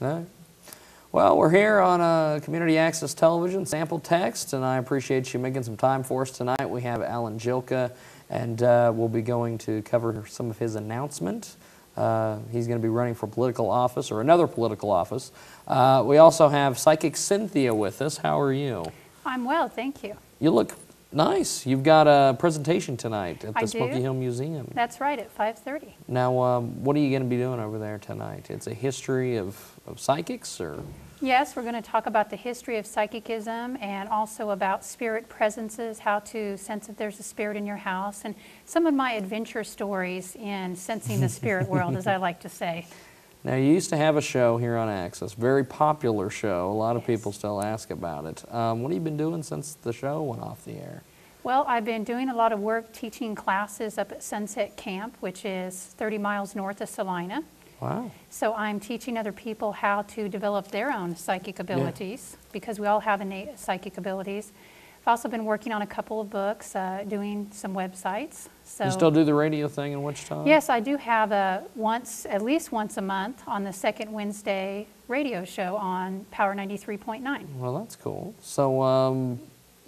All right. Well, we're here on Community Access Television, Sample Text, and I appreciate you making some time for us tonight. We have Alan Jilka, and we'll be going to cover some of his announcement. He's going to be running for political office, or another political office. We also have Psychic Cynthia with us. How are you? I'm well, thank you. You look nice. You've got a presentation tonight at the Smoky Hill Museum. That's right, at 5:30. Now, what are you going to be doing over there tonight? It's a history of psychics, or? Yes, we're going to talk about the history of psychicism and also about spirit presences, how to sense if there's a spirit in your house, and some of my adventure stories in sensing the spirit world, as I like to say. Now, you used to have a show here on Access, very popular show. A lot of people still ask about it. What have you been doing since the show went off the air? Well, I've been doing a lot of work teaching classes up at Sunset Camp, which is 30 miles north of Salina. Wow. So I'm teaching other people how to develop their own psychic abilities, because we all have innate psychic abilities. I've also been working on a couple of books, doing some websites. So you still do the radio thing in Wichita? Yes, I do have at least once a month on the second Wednesday radio show on Power 93.9. Well, that's cool. So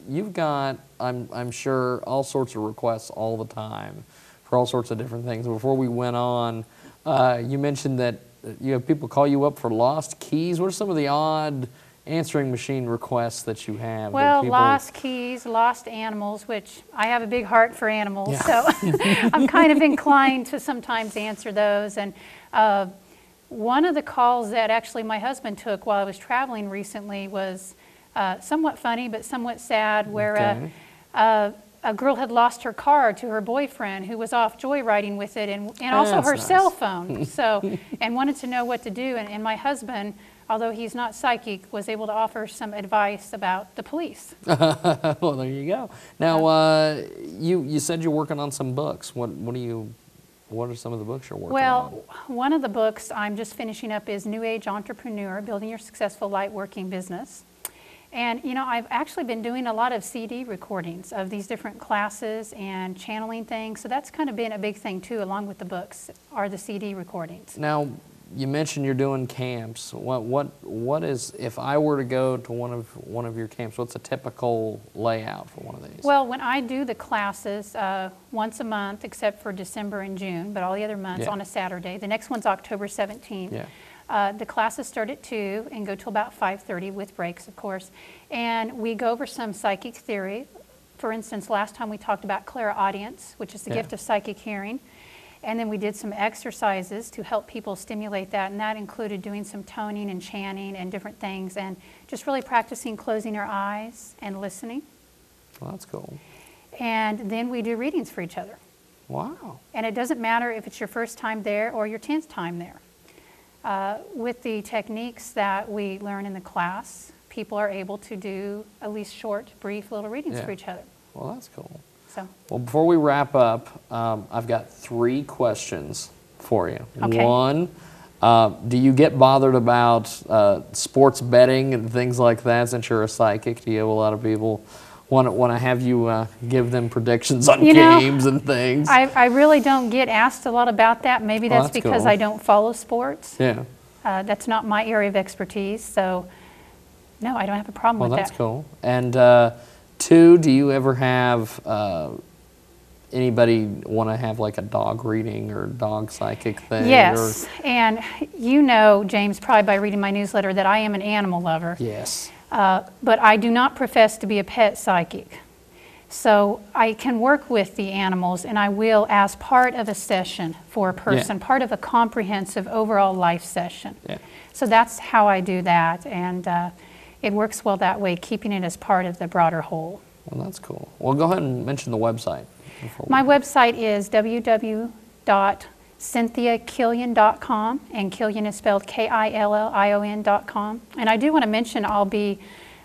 you've got, I'm sure, all sorts of requests all the time for all sorts of different things. Before we went on, you mentioned that you have people call you up for lost keys. What are some of the odd answering machine requests that you have? Well, lost keys, lost animals, which I have a big heart for animals, so I'm kind of inclined to sometimes answer those. And one of the calls that actually my husband took while I was traveling recently was somewhat funny but somewhat sad, where a girl had lost her car to her boyfriend, who was off joyriding with it, and also her cell phone, and wanted to know what to do. And my husband, although he's not psychic, was able to offer some advice about the police. Well, there you go. Now, you said you're working on some books. What are some of the books you're working on? Well, one of the books I'm just finishing up is New Age Entrepreneur, Building Your Successful Light-Working Business. And, you know, I've actually been doing a lot of CD recordings of these different classes and channeling things. So that's kind of been a big thing, too, along with the books, are the CD recordings. Now, you mentioned you're doing camps. What is, if I were to go to one of your camps, what's a typical layout for one of these? Well, when I do the classes once a month, except for December and June, but all the other months on a Saturday. The next one's October 17th. Yeah. The classes start at 2 and go till about 5:30 with breaks, of course. And we go over some psychic theory. For instance, last time we talked about clairaudience, which is the gift of psychic hearing. And then we did some exercises to help people stimulate that, and that included doing some toning and chanting and different things, and just really practicing closing your eyes and listening. Well, that's cool. And then we do readings for each other. Wow. And it doesn't matter if it's your first time there or your 10th time there. With the techniques that we learn in the class, people are able to do at least short, brief little readings for each other. Well, that's cool. So. Well, before we wrap up, I've got 3 questions for you. Okay. One, do you get bothered about sports betting and things like that since you're a psychic? Do you have a lot of people want to have you give them predictions on games and things? I really don't get asked a lot about that. Maybe that's because cool. I don't follow sports. Yeah. That's not my area of expertise, so no, I don't have a problem with that. Well, that's cool. And 2, do you ever have anybody want to have like a dog reading or dog psychic thing? Yes, and you know, James, probably by reading my newsletter, that I am an animal lover. Yes. But I do not profess to be a pet psychic. So I can work with the animals, and I will as part of a session for a person, part of a comprehensive overall life session. Yeah. So that's how I do that, and it works well that way, keeping it as part of the broader whole. Well, that's cool. Well, go ahead and mention the website. My website is www.cynthiakillion.com, and Killion is spelled Killion.com. And I do want to mention I'll be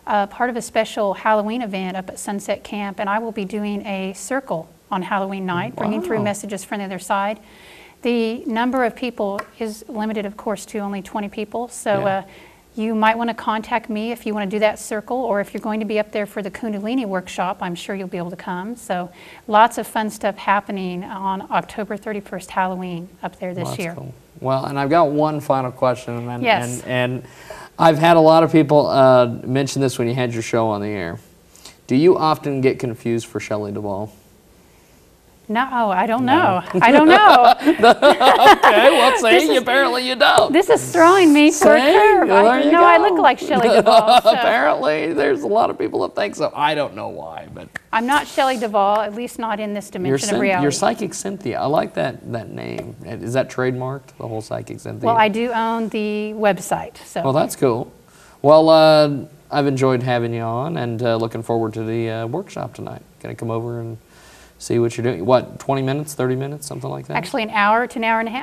part of a special Halloween event up at Sunset Camp, and I will be doing a circle on Halloween night, bringing through messages from the other side. The number of people is limited, of course, to only 20 people, so you might want to contact me if you want to do that circle, or if you're going to be up there for the Kundalini workshop, I'm sure you'll be able to come. So lots of fun stuff happening on October 31st, Halloween, up there this year. Cool. Well, and I've got one final question, and, Yes. and I've had a lot of people mention this when you had your show on the air. Do you often get confused for Shelley Duvall? No, I don't know. I don't know. Okay, well, see, apparently you don't. This is throwing me for a See? curve. Well, I there you know I go. look like Shelley Duvall. So Apparently, there's a lot of people that think so. I don't know why, but I'm not Shelley Duvall, at least not in this dimension of reality. you're Psychic Cynthia. I like that name. Is that trademarked, the whole Psychic Cynthia? Well, I do own the website. So. Well, that's cool. Well, I've enjoyed having you on, and looking forward to the workshop tonight. Going to come over and see what you're doing. What, 20 minutes, 30 minutes, something like that? Actually, an hour to an hour and a half.